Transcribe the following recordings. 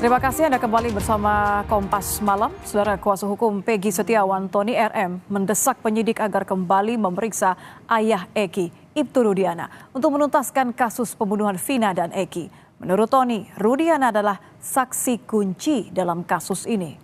Terima kasih Anda kembali bersama Kompas Malam. Saudara, kuasa hukum Peggy Setiawan, Tony RM, mendesak penyidik agar kembali memeriksa ayah Eki, Ibtu Rudiana, untuk menuntaskan kasus pembunuhan Vina dan Eki. Menurut Tony, Rudiana adalah saksi kunci dalam kasus ini.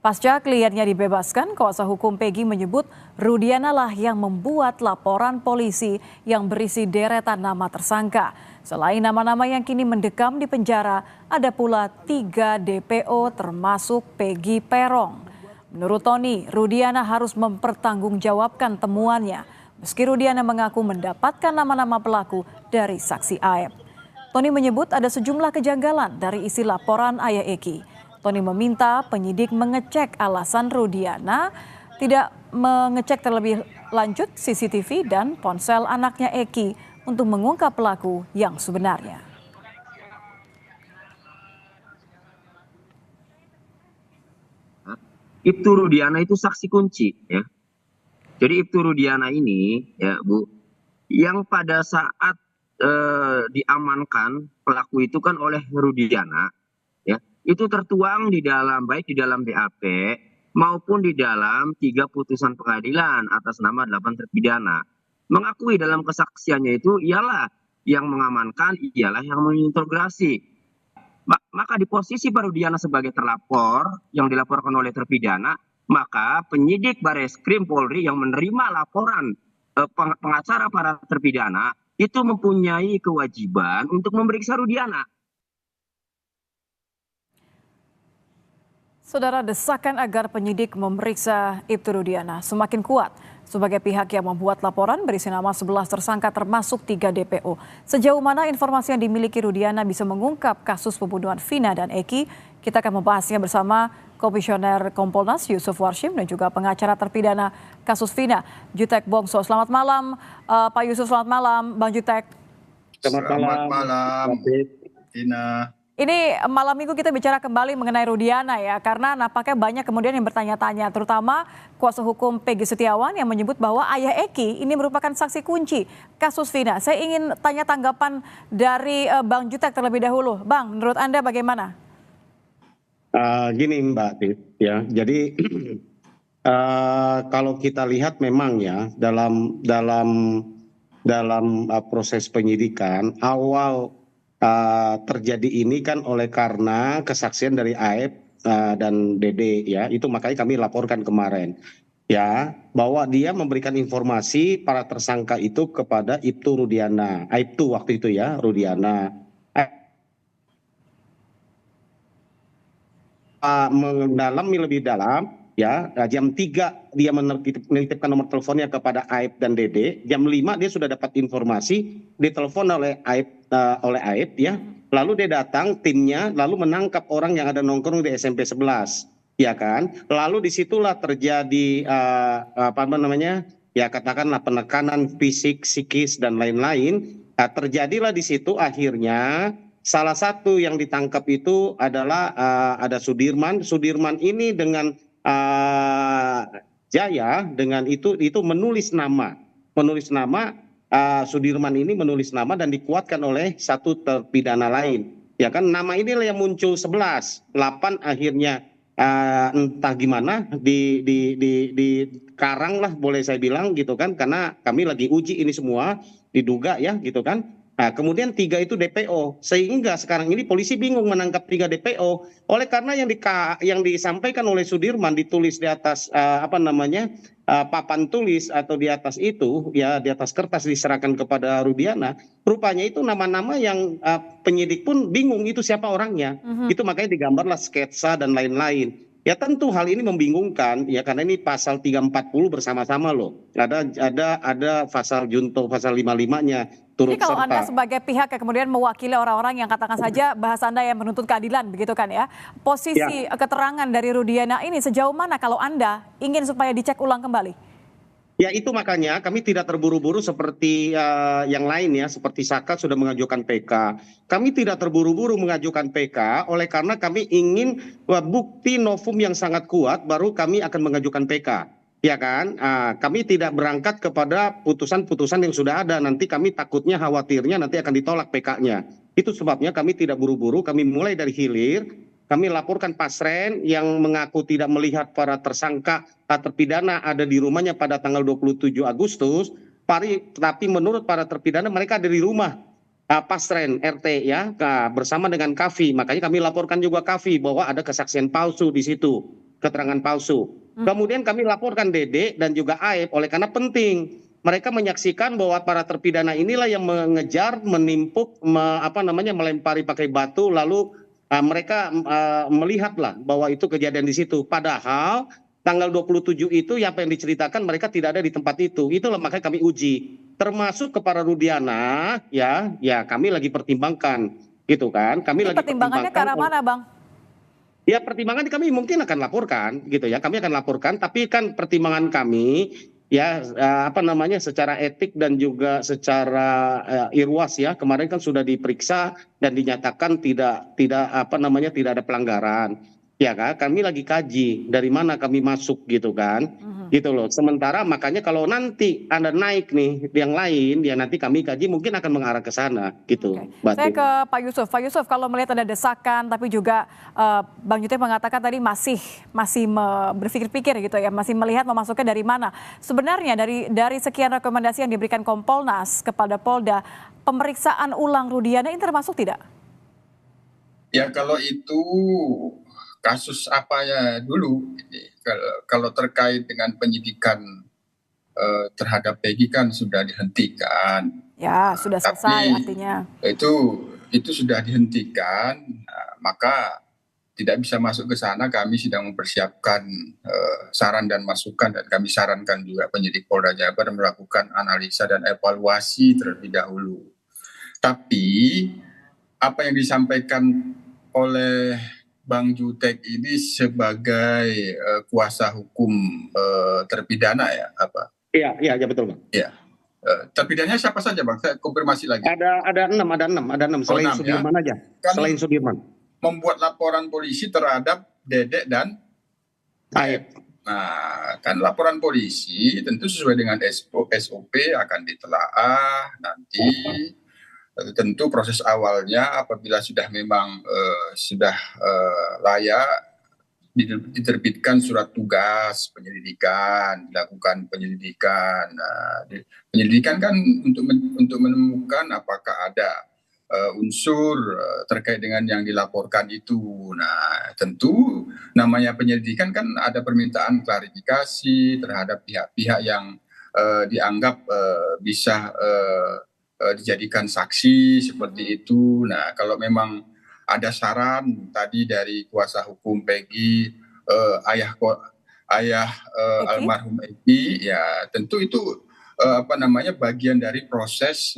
Pasca kliennya dibebaskan, kuasa hukum Peggy menyebut Rudiana lah yang membuat laporan polisi yang berisi deretan nama tersangka. Selain nama-nama yang kini mendekam di penjara, ada pula 3 DPO termasuk Peggy Perong. Menurut Tony, Rudiana harus mempertanggungjawabkan temuannya. Meski Rudiana mengaku mendapatkan nama-nama pelaku dari saksi Aep. Tony menyebut ada sejumlah kejanggalan dari isi laporan ayah Eki. Tony meminta penyidik mengecek alasan Rudiana tidak mengecek terlebih lanjut CCTV dan ponsel anaknya Eki untuk mengungkap pelaku yang sebenarnya. Ibtu Rudiana itu saksi kunci, ya. Jadi Ibtu Rudiana ini, ya Bu, yang pada saat diamankan pelaku itu kan oleh Rudiana, ya, itu tertuang di dalam baik di dalam BAP maupun di dalam 3 putusan pengadilan atas nama 8 terpidana. Mengakui dalam kesaksiannya itu ialah yang mengamankan, ialah yang mengintegrasi. Maka di posisi Rudiana sebagai terlapor yang dilaporkan oleh terpidana, maka penyidik Bareskrim Polri yang menerima laporan pengacara para terpidana itu mempunyai kewajiban untuk memeriksa Rudiana. Saudara, desakan agar penyidik memeriksa Ibtu Rudiana semakin kuat sebagai pihak yang membuat laporan berisi nama 11 tersangka termasuk 3 DPO. Sejauh mana informasi yang dimiliki Rudiana bisa mengungkap kasus pembunuhan Vina dan Eki? Kita akan membahasnya bersama Komisioner Kompolnas Yusuf Warshim dan juga pengacara terpidana kasus Vina, Jutek Bongso. Selamat malam Pak Yusuf, selamat malam Bang Jutek. Selamat malam Vina. Ini malam minggu kita bicara kembali mengenai Rudiana ya, karena nampaknya banyak kemudian yang bertanya-tanya, terutama kuasa hukum Peggy Setiawan yang menyebut bahwa ayah Eki ini merupakan saksi kunci kasus Vina. Saya ingin tanya tanggapan dari Bang Jutek terlebih dahulu. Bang, menurut Anda bagaimana? Gini Mbak Tit, ya. Jadi kalau kita lihat memang ya dalam proses penyidikan awal terjadi ini kan oleh karena kesaksian dari Aep dan Dede, ya, itu makanya kami laporkan kemarin, ya, bahwa dia memberikan informasi para tersangka itu kepada Ibtu Rudiana, Aibtu waktu itu ya, Rudiana. Mendalami lebih dalam, ya, jam 3 dia menitipkan nomor teleponnya kepada Aep dan Dede, jam 5 dia sudah dapat informasi ditelepon oleh Aep, ya, lalu dia datang timnya lalu menangkap orang yang ada nongkrong di SMP 11, ya kan, lalu disitulah terjadi ya katakanlah penekanan fisik, psikis dan lain-lain. Terjadilah di situ akhirnya salah satu yang ditangkap itu adalah ada Sudirman ini dengan Jaya dengan itu menulis nama Sudirman ini menulis nama dan dikuatkan oleh satu terpidana lain, ya kan, nama inilah yang muncul 11, 8 akhirnya entah gimana di karang lah boleh saya bilang gitu kan, karena kami lagi uji ini semua diduga ya gitu kan. Nah, kemudian 3 itu DPO, sehingga sekarang ini polisi bingung menangkap 3 DPO. Oleh karena yang disampaikan oleh Sudirman ditulis di atas papan tulis atau di atas itu, ya, di atas kertas diserahkan kepada Rudiana. Rupanya itu nama-nama yang penyidik pun bingung itu siapa orangnya. Itu makanya digambarlah sketsa dan lain-lain. Ya tentu hal ini membingungkan ya, karena ini pasal 340 bersama-sama loh. Ada pasal junto, pasal 55-nya turut serta. Jadi kalau serta. Anda sebagai pihak yang kemudian mewakili orang-orang yang katakan saja bahasa Anda yang menuntut keadilan begitu kan ya. Posisi keterangan dari Rudiana ini sejauh mana kalau Anda ingin supaya dicek ulang kembali? Ya itu makanya kami tidak terburu-buru seperti yang lain ya, seperti Saka sudah mengajukan PK. Kami tidak terburu-buru mengajukan PK oleh karena kami ingin bukti novum yang sangat kuat baru kami akan mengajukan PK. Ya kan, kami tidak berangkat kepada putusan-putusan yang sudah ada, nanti kami khawatirnya nanti akan ditolak PK-nya. Itu sebabnya kami tidak buru-buru, kami mulai dari hilir, kami laporkan Pasren yang mengaku tidak melihat para tersangka terpidana ada di rumahnya pada tanggal 27 Agustus, tapi menurut para terpidana mereka ada di rumah Pasren RT ya bersama dengan Kavi. Makanya kami laporkan juga Kavi bahwa ada kesaksian palsu di situ, keterangan palsu. Kemudian kami laporkan Dede dan juga Aib oleh karena penting mereka menyaksikan bahwa para terpidana inilah yang mengejar, menimpuk, melempari pakai batu, lalu mereka melihatlah bahwa itu kejadian di situ. Padahal tanggal 27 itu apa yang diceritakan mereka tidak ada di tempat itu. Itulah makanya kami uji. Termasuk kepada Rudiana, ya kami lagi pertimbangkan, gitu kan? Kami Ini lagi pertimbangannya ke arah mana, Bang? Ya pertimbangan kami mungkin akan laporkan, gitu ya. Kami akan laporkan, tapi kan pertimbangan kami ya secara etik dan juga secara irwas ya kemarin kan sudah diperiksa dan dinyatakan tidak ada pelanggaran ya kan, kami lagi kaji dari mana kami masuk gitu kan, gitu loh. Sementara makanya kalau nanti Anda naik nih yang lain ya nanti kami kaji mungkin akan mengarah ke sana gitu. Saya ke Pak Yusuf. Pak Yusuf, kalau melihat ada desakan tapi juga Bang Jutek mengatakan tadi masih berpikir-pikir gitu ya, masih melihat memasuknya dari mana. Sebenarnya dari sekian rekomendasi yang diberikan Kompolnas kepada Polda, pemeriksaan ulang Rudiana ini termasuk tidak? Ya kalau itu kasus apa ya dulu, kalau terkait dengan penyidikan terhadap Peggy kan sudah dihentikan. Ya sudah selesai artinya. Itu sudah dihentikan, maka tidak bisa masuk ke sana. Kami sedang mempersiapkan saran dan masukan dan kami sarankan juga penyidik Polda Jabar melakukan analisa dan evaluasi terlebih dahulu. Tapi apa yang disampaikan oleh Bang Jutek ini sebagai kuasa hukum terpidana ya apa? Iya betul Bang. Iya. Terpidananya siapa saja Bang? Saya konfirmasi lagi. Ada enam selain Sudirman ya? Aja. Selain Sudirman. Membuat laporan polisi terhadap Dedek dan Aib. Nah, kan laporan polisi tentu sesuai dengan SOP akan ditelaah nanti. Tentu proses awalnya apabila sudah memang sudah layak diterbitkan surat tugas penyelidikan, dilakukan penyelidikan. Nah, penyelidikan kan untuk menemukan apakah ada unsur terkait dengan yang dilaporkan itu. Nah, tentu namanya penyelidikan kan ada permintaan klarifikasi terhadap pihak-pihak yang dianggap bisa dijadikan saksi seperti itu. Nah, kalau memang ada saran tadi dari kuasa hukum Peggy, ayah almarhum Eki, ya tentu itu bagian dari proses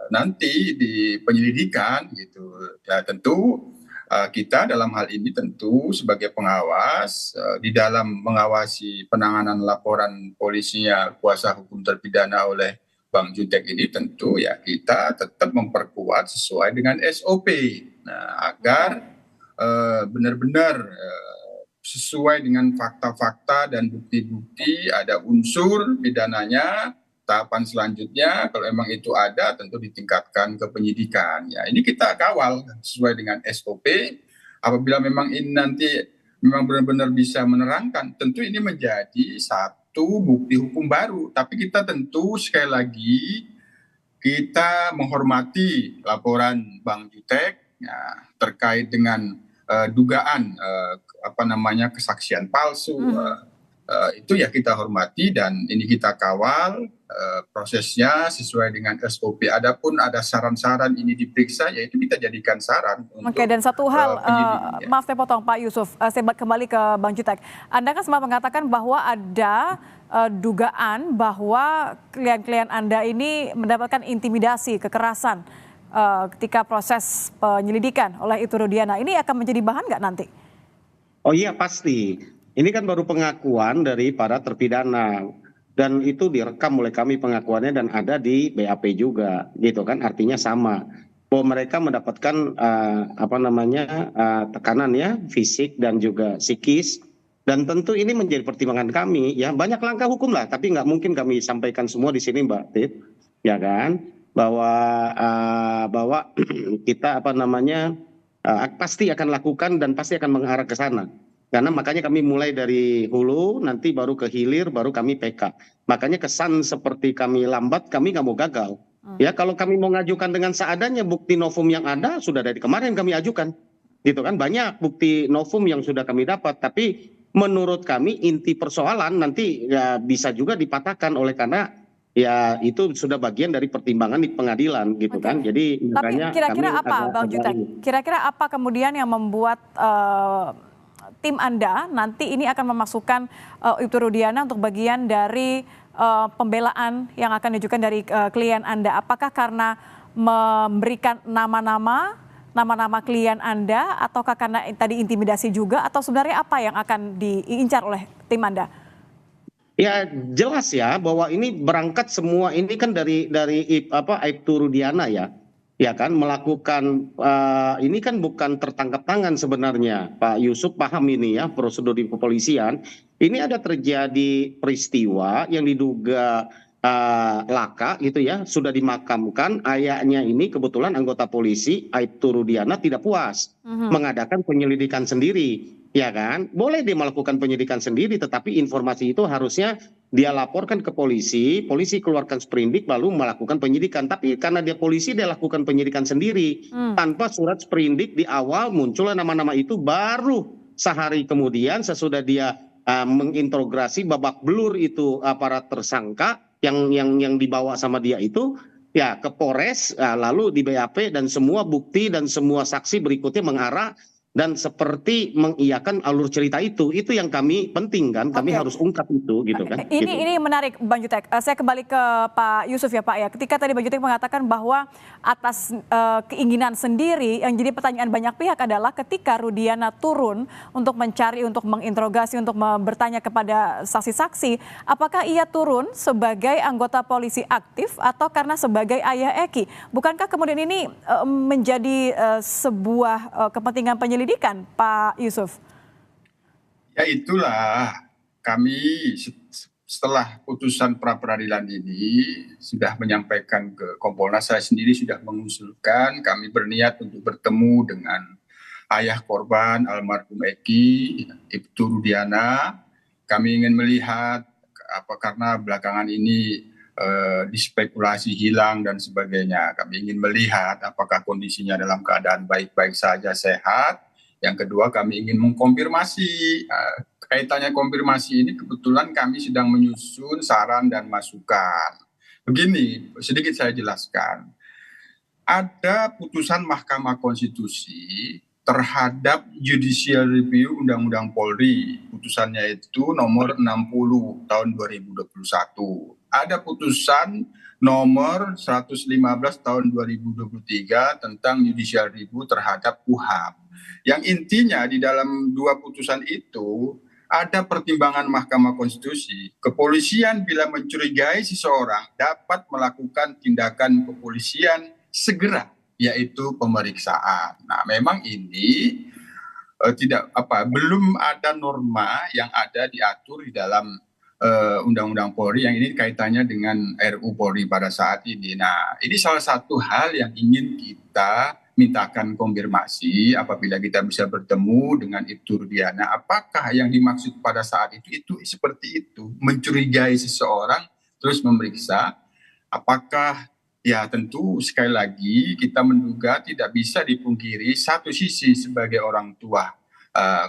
nanti di penyelidikan gitu. Ya tentu kita dalam hal ini tentu sebagai pengawas di dalam mengawasi penanganan laporan polisinya kuasa hukum terpidana oleh Bang Jutek ini tentu ya kita tetap memperkuat sesuai dengan SOP. Nah, agar benar-benar sesuai dengan fakta-fakta dan bukti-bukti ada unsur pidananya. Tahapan selanjutnya kalau memang itu ada tentu ditingkatkan ke penyidikan. Ya, ini kita kawal sesuai dengan SOP. Apabila memang ini nanti memang benar-benar bisa menerangkan, tentu ini menjadi satu bukti hukum baru. Tapi kita tentu sekali lagi kita menghormati laporan Bang Jutek ya, terkait dengan dugaan kesaksian palsu. Itu ya kita hormati dan ini kita kawal prosesnya sesuai dengan SOP. Adapun ada saran-saran ini diperiksa, ya itu kita jadikan saran. Oke, dan satu hal, maaf saya potong Pak Yusuf, saya kembali ke Bang Jutek. Anda kan sempat mengatakan bahwa ada dugaan bahwa klien-klien Anda ini mendapatkan intimidasi, kekerasan ketika proses penyelidikan oleh Itu Rudiana. Ini akan menjadi bahan nggak nanti? Oh iya pasti. Ini kan baru pengakuan dari para terpidana dan itu direkam oleh kami pengakuannya dan ada di BAP juga, gitu kan? Artinya sama bahwa mereka mendapatkan tekanan ya fisik dan juga psikis dan tentu ini menjadi pertimbangan kami ya, banyak langkah hukum lah tapi nggak mungkin kami sampaikan semua di sini Mbak Tit, ya kan? Bahwa kita pasti akan lakukan dan pasti akan mengarah ke sana. Karena makanya kami mulai dari hulu, nanti baru ke hilir, baru kami PK. Makanya kesan seperti kami lambat, kami nggak mau gagal. Ya kalau kami mau ngajukan dengan seadanya bukti novum yang ada sudah dari kemarin kami ajukan, gitu kan. Banyak bukti novum yang sudah kami dapat, tapi menurut kami inti persoalan nanti ya bisa juga dipatahkan oleh karena ya itu sudah bagian dari pertimbangan di pengadilan gitu Oke. kan. Jadi Tapi makanya kira-kira kami apa, Bang Jutek? Kira-kira apa kemudian yang membuat tim Anda nanti ini akan memasukkan Ibtu Rudiana untuk bagian dari pembelaan yang akan diajukan dari klien Anda? Apakah karena memberikan nama-nama klien Anda, ataukah karena tadi intimidasi juga, atau sebenarnya apa yang akan diincar oleh tim Anda? Ya jelas ya bahwa ini berangkat semua ini kan dari Ibtu Rudiana ya kan melakukan ini kan bukan tertangkap tangan sebenarnya. Pak Yusuf paham ini ya prosedur di kepolisian. Ini ada terjadi peristiwa yang diduga laka gitu ya, sudah dimakamkan. Ayahnya ini kebetulan anggota polisi, Ibtu Rudiana tidak puas mengadakan penyelidikan sendiri. Ya kan, boleh dia melakukan penyidikan sendiri, tetapi informasi itu harusnya dia laporkan ke polisi, polisi keluarkan sprindik lalu melakukan penyidikan. Tapi karena dia polisi, dia lakukan penyidikan sendiri tanpa surat sprindik di awal muncullah nama-nama itu, baru sehari kemudian sesudah dia mengintegrasi babak belur itu aparat tersangka yang dibawa sama dia itu ya ke Polres, lalu di BAP dan semua bukti dan semua saksi berikutnya mengarah dan seperti mengiyakan alur cerita itu yang kami penting kan, kami harus ungkap itu gitu kan. Ini menarik Bang Jutek. Saya kembali ke Pak Yusuf ya Pak ya. Ketika tadi Bang Jutek mengatakan bahwa atas keinginan sendiri, yang jadi pertanyaan banyak pihak adalah ketika Rudiana turun untuk mencari, untuk menginterogasi, untuk bertanya kepada saksi-saksi, apakah ia turun sebagai anggota polisi aktif atau karena sebagai ayah Eki? Bukankah kemudian ini menjadi sebuah kepentingan penyelidikan, Pak Yusuf? Ya itulah kami setelah putusan pra peradilan ini sudah menyampaikan ke Kompolnas, saya sendiri sudah mengusulkan kami berniat untuk bertemu dengan ayah korban almarhum Eki, Ibtu Rudiana. Kami ingin melihat karena belakangan ini dispekulasi hilang dan sebagainya. Kami ingin melihat apakah kondisinya dalam keadaan baik-baik saja, sehat. Yang kedua, kami ingin mengkonfirmasi. Kaitannya konfirmasi ini kebetulan kami sedang menyusun saran dan masukan. Begini, sedikit saya jelaskan. Ada putusan Mahkamah Konstitusi terhadap judicial review Undang-Undang Polri. Putusannya itu nomor 60 tahun 2021. Ada putusan nomor 115 tahun 2023 tentang judicial review terhadap KUHP. Yang intinya di dalam dua putusan itu ada pertimbangan Mahkamah Konstitusi. Kepolisian bila mencurigai seseorang dapat melakukan tindakan kepolisian segera, yaitu pemeriksaan. Nah, memang ini belum ada norma yang ada diatur di dalam Undang-Undang Polri yang ini kaitannya dengan RU Polri pada saat ini. Nah, ini salah satu hal yang ingin kita mintakan konfirmasi apabila kita bisa bertemu dengan Ibtu Rudiana. Apakah yang dimaksud pada saat itu seperti itu, mencurigai seseorang terus memeriksa? Apakah ya tentu sekali lagi kita menduga tidak bisa dipungkiri satu sisi sebagai orang tua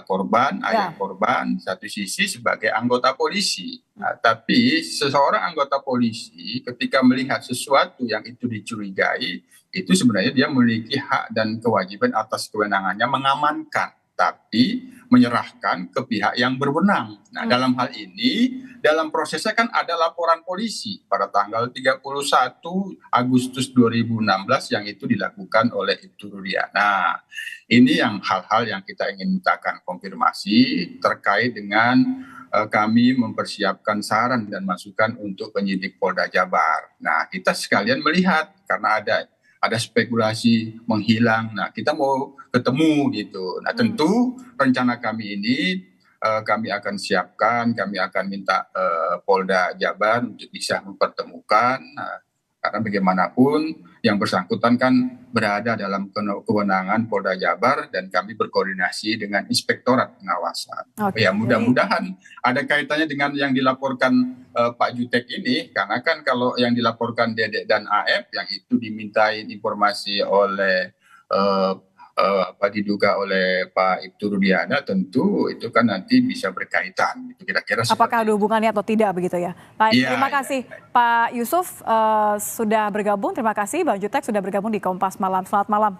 korban, ayah korban, satu sisi sebagai anggota polisi. Nah, tapi seseorang anggota polisi ketika melihat sesuatu yang itu dicurigai, itu sebenarnya dia memiliki hak dan kewajiban atas kewenangannya mengamankan, tapi menyerahkan ke pihak yang berwenang. Nah, dalam hal ini, dalam prosesnya kan ada laporan polisi pada tanggal 31 Agustus 2016 yang itu dilakukan oleh Ibtu Rudiana. Ini yang hal-hal yang kita ingin mintakan konfirmasi terkait dengan kami mempersiapkan saran dan masukan untuk penyidik Polda Jabar. Nah, kita sekalian melihat karena ada spekulasi menghilang. Nah, kita mau ketemu gitu. Nah, tentu rencana kami ini kami akan siapkan, kami akan minta Polda Jabar untuk bisa mempertemukan Karena bagaimanapun yang bersangkutan kan berada dalam kewenangan Polda Jabar dan kami berkoordinasi dengan Inspektorat Pengawasan. Oke, Ya mudah-mudahan ada kaitannya dengan yang dilaporkan Pak Jutek ini, karena kan kalau yang dilaporkan Dedek dan AF yang itu dimintain informasi oleh diduga oleh Pak Ibtu Rudiana, tentu itu kan nanti bisa berkaitan. Itu kira-kira apakah ada hubungannya atau tidak begitu ya? Baik, Iya, terima kasih Pak Yusuf sudah bergabung. Terima kasih Bang Jutek sudah bergabung di Kompas Malam. Selamat malam.